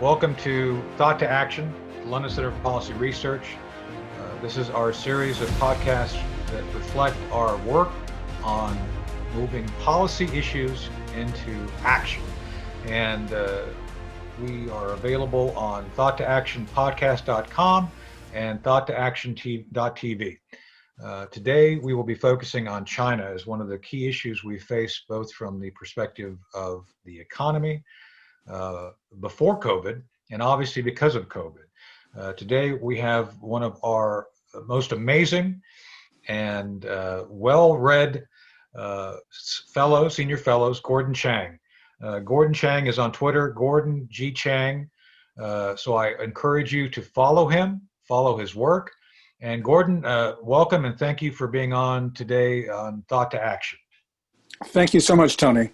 Welcome to Thought to Action, London Center for Policy Research. This is our series of podcasts that reflect our work on moving policy issues into action. And we are available on thoughttoactionpodcast.com and thoughttoaction.tv. Today, we will be focusing on China as one of the key issues we face, both from the perspective of the economy before COVID and obviously because of COVID. Today, we have one of our most amazing and well-read senior fellows, Gordon Chang. Gordon Chang is on Twitter, Gordon G. Chang. So I encourage you to follow him, follow his work. And Gordon, welcome and thank you for being on today on Thought to Action. Thank you so much, Tony.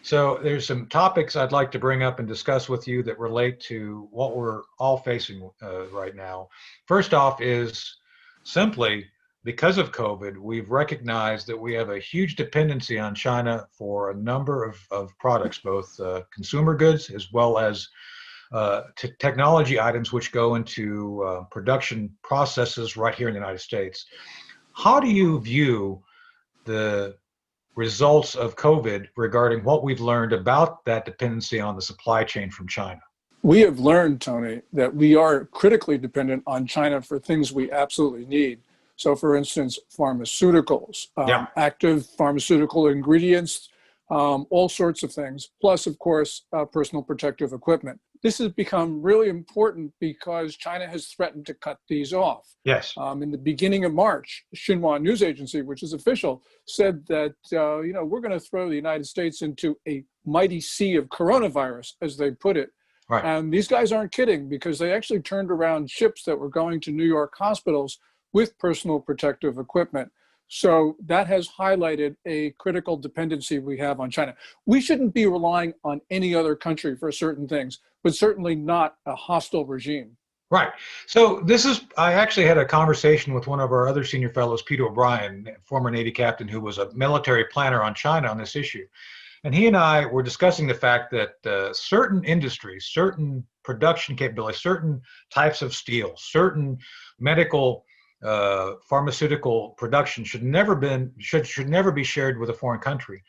So there's some topics I'd like to bring up and discuss with you that relate to what we're all facing right now. First off is simply because of COVID, we've recognized that we have a huge dependency on China for a number of products, both consumer goods as well as technology items which go into production processes right here in the United States. How do you view the results of COVID regarding what we've learned about that dependency on the supply chain from China? We have learned, Tony, that we are critically dependent on China for things we absolutely need. So, for instance, pharmaceuticals, active pharmaceutical ingredients, all sorts of things, plus, of course, personal protective equipment. This has become really important because China has threatened to cut these off. Yes. In the beginning of March, Xinhua news agency, which is official, said that, we're going to throw the United States into a mighty sea of coronavirus, as they put it. Right. And these guys aren't kidding, because they actually turned around ships that were going to New York hospitals with personal protective equipment. So that has highlighted a critical dependency we have on China. We shouldn't be relying on any other country for certain things, but certainly not a hostile regime. Right. So I actually had a conversation with one of our other senior fellows, Peter O'Brien, former Navy captain who was a military planner on China on this issue. And he and I were discussing the fact that certain industries, certain production capabilities, certain types of steel, certain medical pharmaceutical production should never be shared with a foreign country.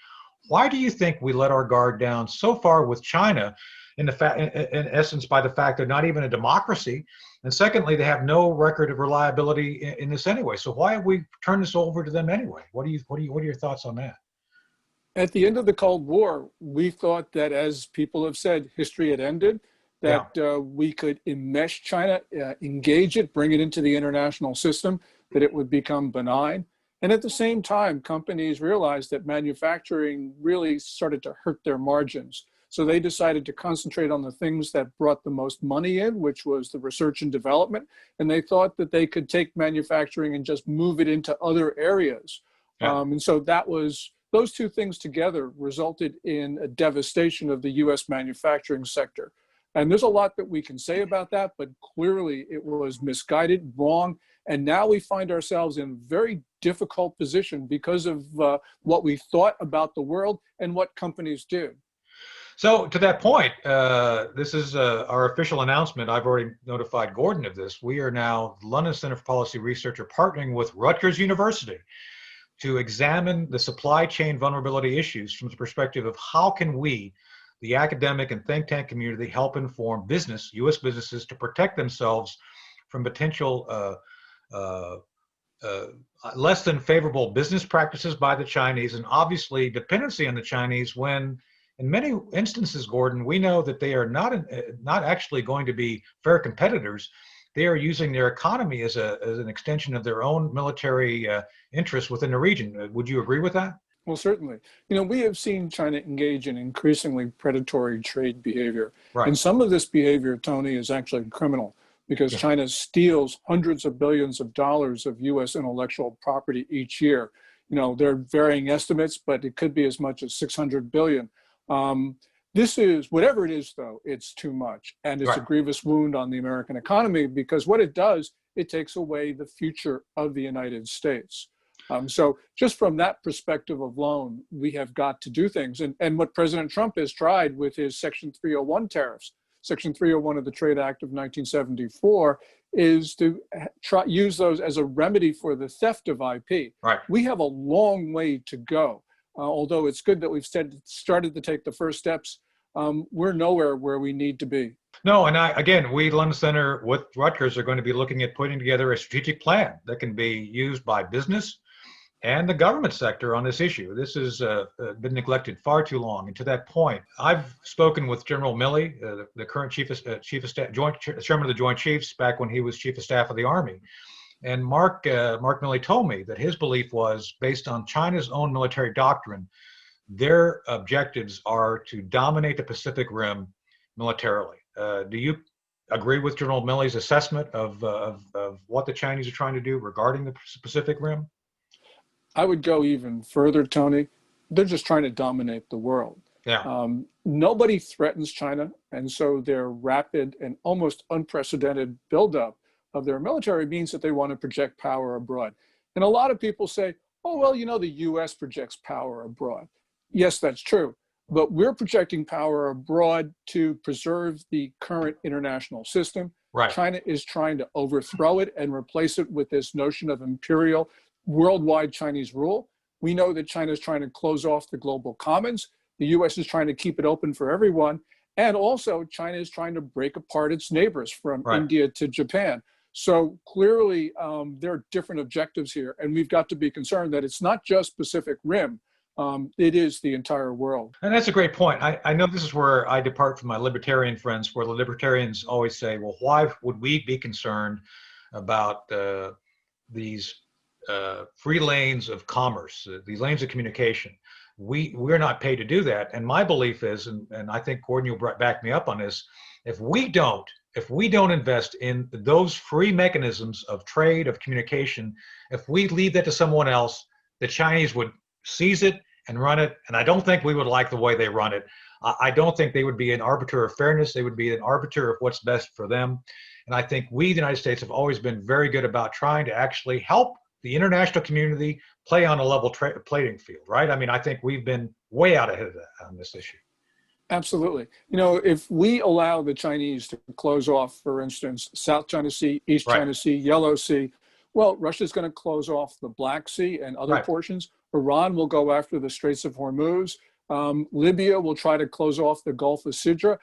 Why do you think we let our guard down so far with China, in essence, by the fact they're not even a democracy, and secondly, they have no record of reliability in this anyway? So why have we turned this over to them anyway? What are your thoughts on that? At the end of the Cold War, we thought that, as people have said, history had ended, that we could enmesh China, engage it, bring it into the international system, that it would become benign. And at the same time, companies realized that manufacturing really started to hurt their margins. So they decided to concentrate on the things that brought the most money in, which was the research and development. And they thought that they could take manufacturing and just move it into other areas. And so those two things together resulted in a devastation of the US manufacturing sector. And there's a lot that we can say about that, but clearly it was misguided, wrong. And now we find ourselves in a very difficult position because of what we thought about the world and what companies did. So to that point, this is our official announcement. I've already notified Gordon of this. We are now, the London Center for Policy Research, are partnering with Rutgers University to examine the supply chain vulnerability issues from the perspective of how can we, the academic and think tank community, help inform U.S. businesses to protect themselves from potential less than favorable business practices by the Chinese, and obviously dependency on the Chinese when, in many instances, Gordon, we know that they are not actually going to be fair competitors. They are using their economy as an extension of their own military interests within the region. Would you agree with that? Well, certainly. We have seen China engage in increasingly predatory trade behavior. Right. And some of this behavior, Tony, is actually criminal because China steals hundreds of billions of dollars of U.S. intellectual property each year. There are varying estimates, but it could be as much as 600 billion. This is, whatever it is, though, it's too much. And it's a grievous wound on the American economy because what it does, it takes away the future of the United States. So just from that perspective alone, we have got to do things. And what President Trump has tried with his Section 301 tariffs, Section 301 of the Trade Act of 1974 is to use those as a remedy for the theft of IP. Right. We have a long way to go. Although it's good that we've started to take the first steps, we're nowhere where we need to be. No, and we, London Center with Rutgers, are going to be looking at putting together a strategic plan that can be used by business and the government sector on this issue. This has been neglected far too long. And to that point, I've spoken with General Milley, the current chief of staff, chairman of the Joint Chiefs, back when he was chief of staff of the Army. And Mark Milley told me that his belief was, based on China's own military doctrine, their objectives are to dominate the Pacific Rim militarily. Do you agree with General Milley's assessment of what the Chinese are trying to do regarding the Pacific Rim? I would go even further, Tony. They're just trying to dominate the world. Yeah. Nobody threatens China, and so their rapid and almost unprecedented buildup of their military means that they want to project power abroad. And a lot of people say, oh, well, the US projects power abroad. Yes, that's true. But we're projecting power abroad to preserve the current international system. Right. China is trying to overthrow it and replace it with this notion of imperial worldwide Chinese rule. We know that China is trying to close off the global commons. The US is trying to keep it open for everyone. And also China is trying to break apart its neighbors from India to Japan. So clearly there are different objectives here. And we've got to be concerned that it's not just Pacific Rim. It is the entire world. And that's a great point. I know this is where I depart from my libertarian friends, where the libertarians always say, well, why would we be concerned about these free lanes of commerce, these lanes of communication? We're not paid to do that. And my belief is, and I think Gordon, you'll back me up on this, if we don't invest in those free mechanisms of trade, of communication, if we leave that to someone else, the Chinese would seize it and run it. And I don't think we would like the way they run it. I don't think they would be an arbiter of fairness. They would be an arbiter of what's best for them. And I think we, the United States, have always been very good about trying to actually help the international community play on a level playing field, right? I mean, I think we've been way out ahead of that on this issue. Absolutely. If we allow the Chinese to close off, for instance, South China Sea, East China Sea, Yellow Sea, well, Russia's going to close off the Black Sea and other portions. Iran will go after the Straits of Hormuz. Libya will try to close off the Gulf of Sidra.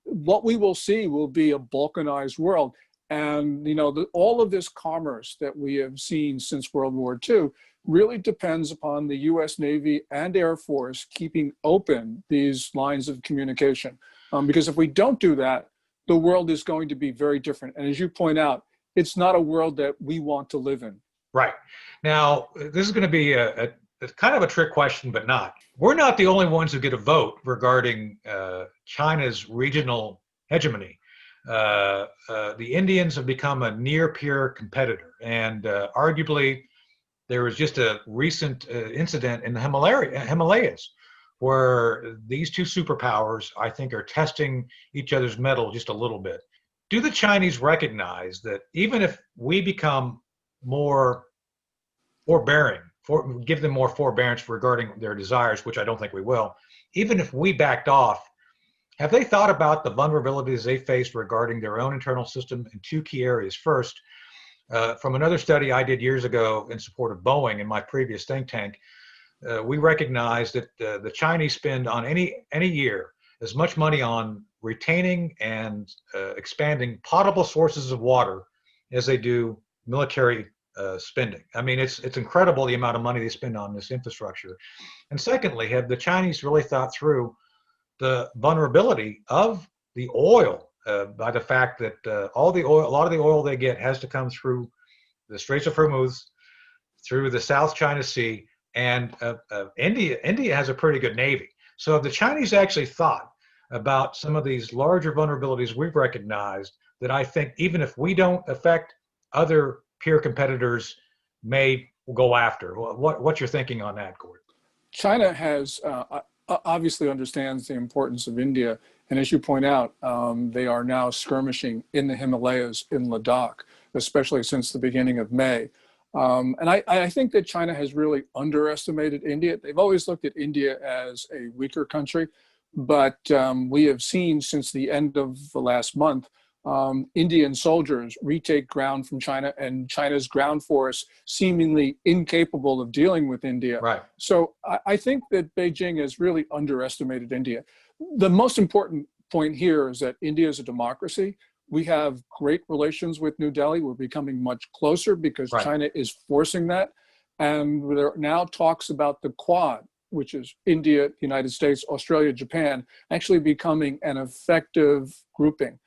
What we will see will be a balkanized world. And, all of this commerce that we have seen since World War II really depends upon the US Navy and Air Force keeping open these lines of communication. Because if we don't do that, the world is going to be very different. And as you point out, it's not a world that we want to live in. Right. Now, this is going to be a kind of a trick question, but not. We're not the only ones who get a vote regarding China's regional hegemony. The Indians have become a near-peer competitor, and arguably there was just a recent incident in the Himalayas where these two superpowers, I think, are testing each other's mettle just a little bit. Do the Chinese recognize that even if we become more forbearing, give them more forbearance regarding their desires, which I don't think we will, even if we backed off, have they thought about the vulnerabilities they faced regarding their own internal system in two key areas? First, from another study I did years ago in support of Boeing in my previous think tank, we recognized that the Chinese spend on any year as much money on retaining and expanding potable sources of water as they do military spending. I mean, it's incredible the amount of money they spend on this infrastructure. And secondly, have the Chinese really thought through the vulnerability of the oil by the fact that a lot of the oil they get has to come through the Straits of Hormuz, through the South China Sea, and India has a pretty good navy. So have the Chinese actually thought about some of these larger vulnerabilities we've recognized that I think even if we don't affect, other peer competitors may go after? What's your thinking on that, Gordon? China has obviously understands the importance of India. And as you point out, they are now skirmishing in the Himalayas in Ladakh, especially since the beginning of May. And I think that China has really underestimated India. They've always looked at India as a weaker country. But we have seen since the end of the last month, Indian soldiers retake ground from China, and China's ground force seemingly incapable of dealing with India. Right. So I think that Beijing has really underestimated India. The most important point here is that India is a democracy. We have great relations with New Delhi. We're becoming much closer because Right. China is forcing that. And there are now talks about the Quad, which is India, the United States, Australia, Japan, actually becoming an effective grouping.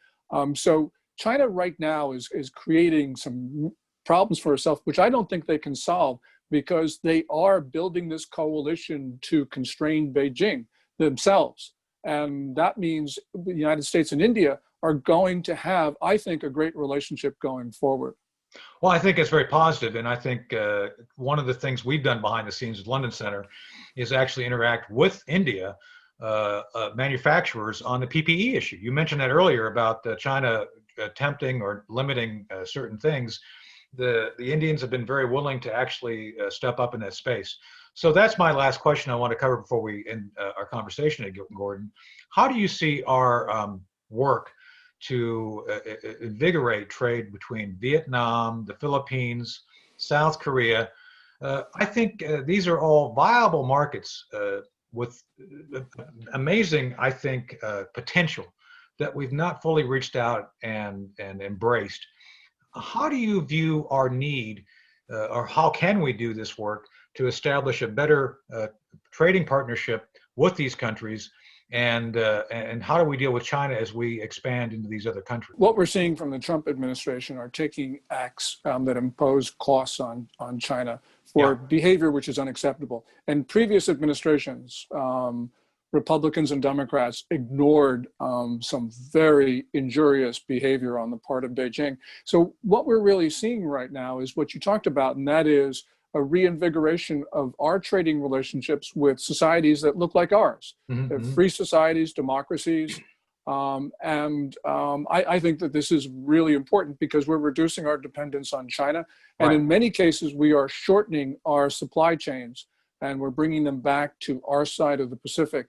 So China right now is creating some problems for itself, which I don't think they can solve, because they are building this coalition to constrain Beijing themselves. And that means the United States and India are going to have, I think, a great relationship going forward. Well, I think it's very positive, and I think one of the things we've done behind the scenes at London Center is actually interact with India manufacturers on the PPE issue. You mentioned that earlier about China attempting or limiting certain things. The Indians have been very willing to actually step up in that space. So that's my last question I want to cover before we end our conversation, Gordon. How do you see our work to invigorate trade between Vietnam, the Philippines, South Korea? I think these are all viable markets with amazing, I think, potential that we've not fully reached out and embraced. How do you view our need, or how can we do this work to establish a better trading partnership with these countries? And how do we deal with China as we expand into these other countries? What we're seeing from the Trump administration are taking acts that impose costs on China for behavior which is unacceptable. And previous administrations, Republicans and Democrats, ignored some very injurious behavior on the part of Beijing. So what we're really seeing right now is what you talked about, and that is a reinvigoration of our trading relationships with societies that look like ours. They're free societies, democracies. I think that this is really important because we're reducing our dependence on China. And in many cases, we are shortening our supply chains and we're bringing them back to our side of the Pacific.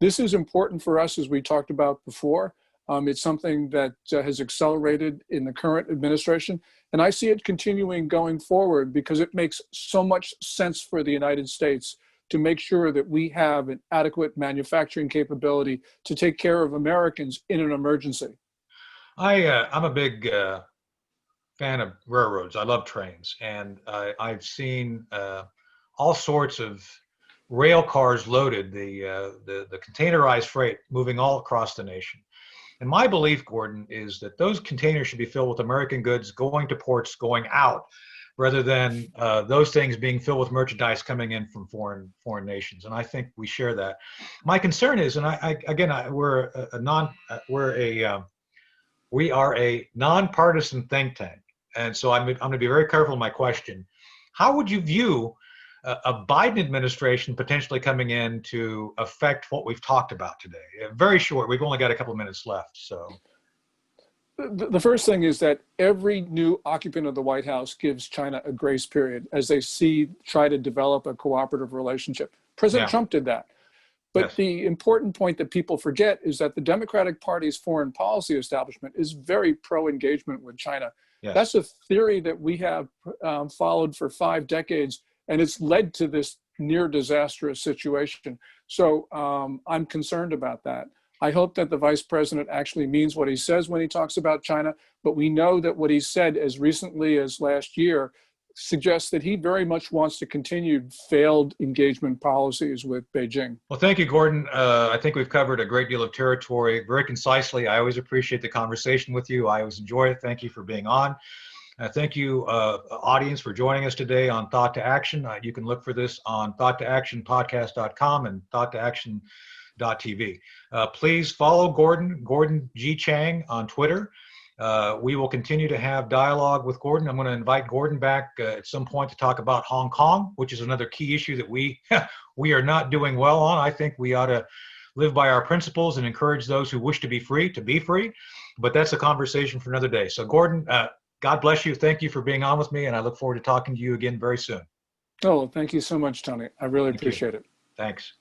This is important for us, as we talked about before. It's something that has accelerated in the current administration. And I see it continuing going forward because it makes so much sense for the United States to make sure that we have an adequate manufacturing capability to take care of Americans in an emergency. I'm a big fan of railroads. I love trains. And I've seen all sorts of rail cars loaded, the containerized freight moving all across the nation. And my belief, Gordon, is that those containers should be filled with American goods going to ports, going out, rather than those things being filled with merchandise coming in from foreign nations. And I think we share that. My concern is, and we are a nonpartisan think tank, and so I'm going to be very careful in my question. How would you view a Biden administration potentially coming in to affect what we've talked about today? Very short. We've only got a couple of minutes left. So the first thing is that every new occupant of the White House gives China a grace period as they try to develop a cooperative relationship. President Trump did that. But the important point that people forget is that the Democratic Party's foreign policy establishment is very pro-engagement with China. That's a theory that we have followed for 5 decades. And it's led to this near disastrous situation. So I'm concerned about that. I hope that the vice president actually means what he says when he talks about China, but we know that what he said as recently as last year suggests that he very much wants to continue failed engagement policies with Beijing. Well, thank you, Gordon. I think we've covered a great deal of territory very concisely. I always appreciate the conversation with you. I always enjoy it. Thank you for being on. Thank you, audience, for joining us today on Thought to Action. You can look for this on thoughttoactionpodcast.com and thoughttoaction.tv. Please follow Gordon G. Chang on Twitter. We will continue to have dialogue with Gordon. I'm going to invite Gordon back at some point to talk about Hong Kong, which is another key issue that we are not doing well on. I think we ought to live by our principles and encourage those who wish to be free, but that's a conversation for another day. So Gordon, God bless you. Thank you for being on with me, and I look forward to talking to you again very soon. Oh, thank you so much, Tony. I really appreciate it. Thanks.